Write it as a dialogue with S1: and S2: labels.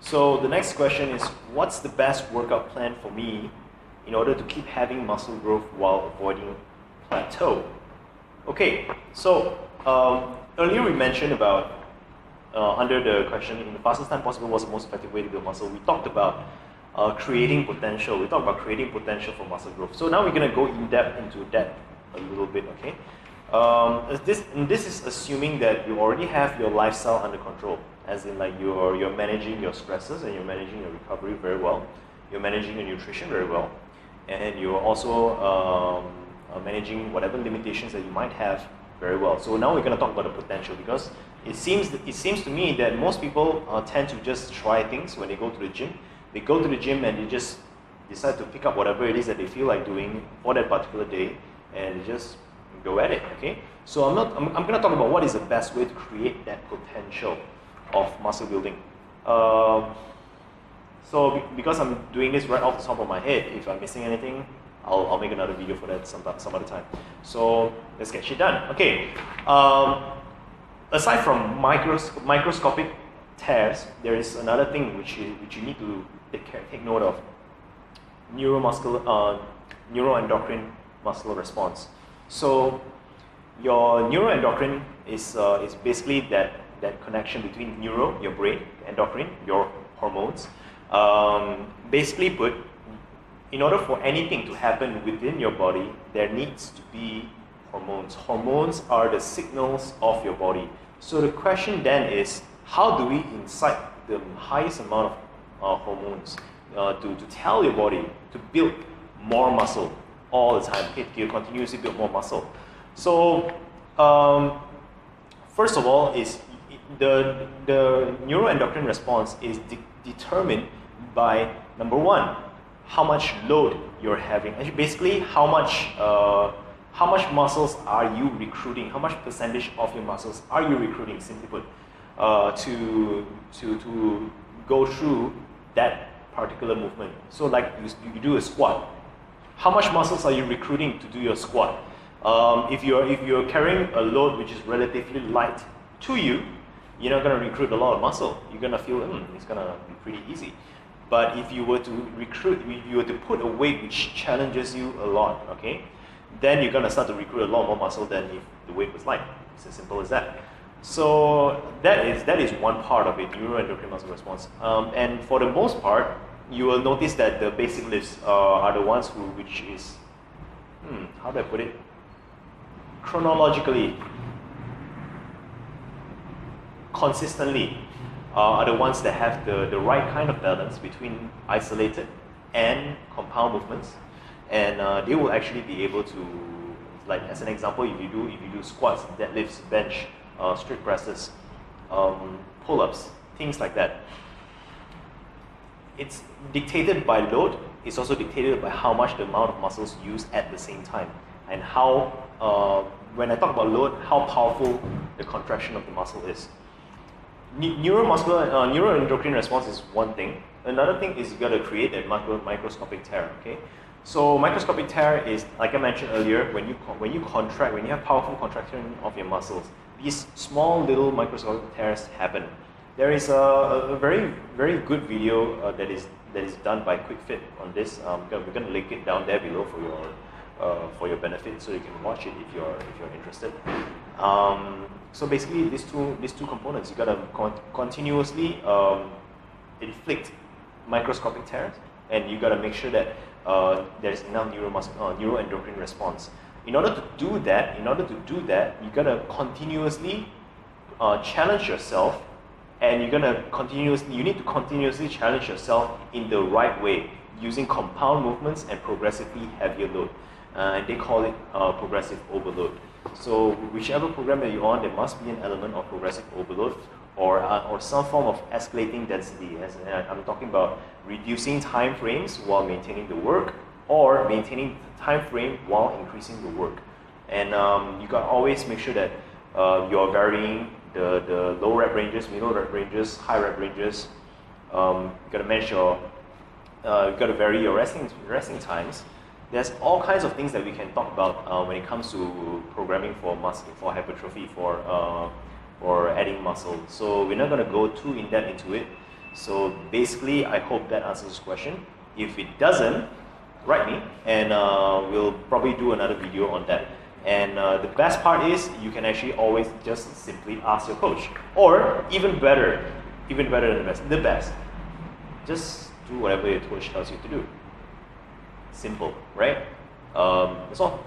S1: So the next question is, what's the best workout plan for me in order to keep having muscle growth while avoiding plateau? Okay, so earlier we mentioned about, under the question, in the fastest time possible, what's the most effective way to build muscle? We talked about creating potential. We talked about creating potential for muscle growth. So now we're going to go in depth into that a little bit, okay? This is assuming that you already have your lifestyle under control, as in like you're managing your stresses and you're managing your recovery very well, you're managing your nutrition very well, and you're also managing whatever limitations that you might have very well. So now we're going to talk about the potential, because it seems to me that most people tend to just try things when they go to the gym. They go to the gym and they just decide to pick up whatever it is that they feel like doing for that particular day, and they just go at it. Okay. So I'm going to talk about what is the best way to create that potential of muscle building. So because I'm doing this right off the top of my head, if I'm missing anything, I'll make another video for that some other time. So let's get shit done. Okay. Aside from microscopic tears, there is another thing which you need to take note of: neuroendocrine muscular response. So your neuroendocrine is basically that connection between neuro, your brain, endocrine, your hormones. Basically put, in order for anything to happen within your body, there needs to be hormones. Hormones are the signals of your body. So the question then is, how do we incite the highest amount of hormones to tell your body to build more muscle all the time, okay, to continuously build more muscle? So first of all, is the neuroendocrine response is determined by, number one, how much load you're having. Actually, basically, how much muscles are you recruiting? How much percentage of your muscles are you recruiting, simply put, to go through that particular movement? So, like you do a squat. How much muscles are you recruiting to do your squat? If you're carrying a load which is relatively light to you, you're not going to recruit a lot of muscle. You're going to feel, it's going to be pretty easy. But if you were to put a weight which challenges you a lot, okay, then you're going to start to recruit a lot more muscle than if the weight was light. It's as simple as that. So that is one part of it, neuroendocrine muscle response. And for the most part, you will notice that the basic lifts are the ones which is, how do I put it? Chronologically, consistently, are the ones that have the right kind of balance between isolated and compound movements, and they will actually be able to, like as an example, if you do squats, deadlifts, bench, strict presses, pull-ups, things like that. It's dictated by load. It's also dictated by how much the amount of muscles used at the same time, and how, when I talk about load, how powerful the contraction of the muscle is. Neuroendocrine response is one thing. Another thing is you got to create a microscopic tear. Okay, so microscopic tear is, like I mentioned earlier, when you contract, when you have powerful contraction of your muscles, these small little microscopic tears happen. There is a very, very good video that is done by QuickFit on this. We're going to link it down there below for your benefit, so you can watch it if you're interested. So basically, these two components, you got to continuously inflict microscopic tears, and you got to make sure that there's enough neuroendocrine response. In order to do that, you got to continuously challenge yourself, and you need to continuously challenge yourself in the right way, using compound movements and progressively heavier load. And they call it progressive overload. So whichever program that you're on, there must be an element of progressive overload, or some form of escalating density. I'm talking about reducing time frames while maintaining the work, or maintaining the time frame while increasing the work. And you got to always make sure that you're varying the low rep ranges, middle rep ranges, high rep ranges. You got to manage you got to vary your resting times. There's all kinds of things that we can talk about when it comes to programming for muscle, for hypertrophy, for adding muscle. So we're not going to go too in depth into it. So basically, I hope that answers this question. If it doesn't, write me, and we'll probably do another video on that. And the best part is you can actually always just simply ask your coach, or even better than the best, just do whatever your coach tells you to do. Simple, right? That's all.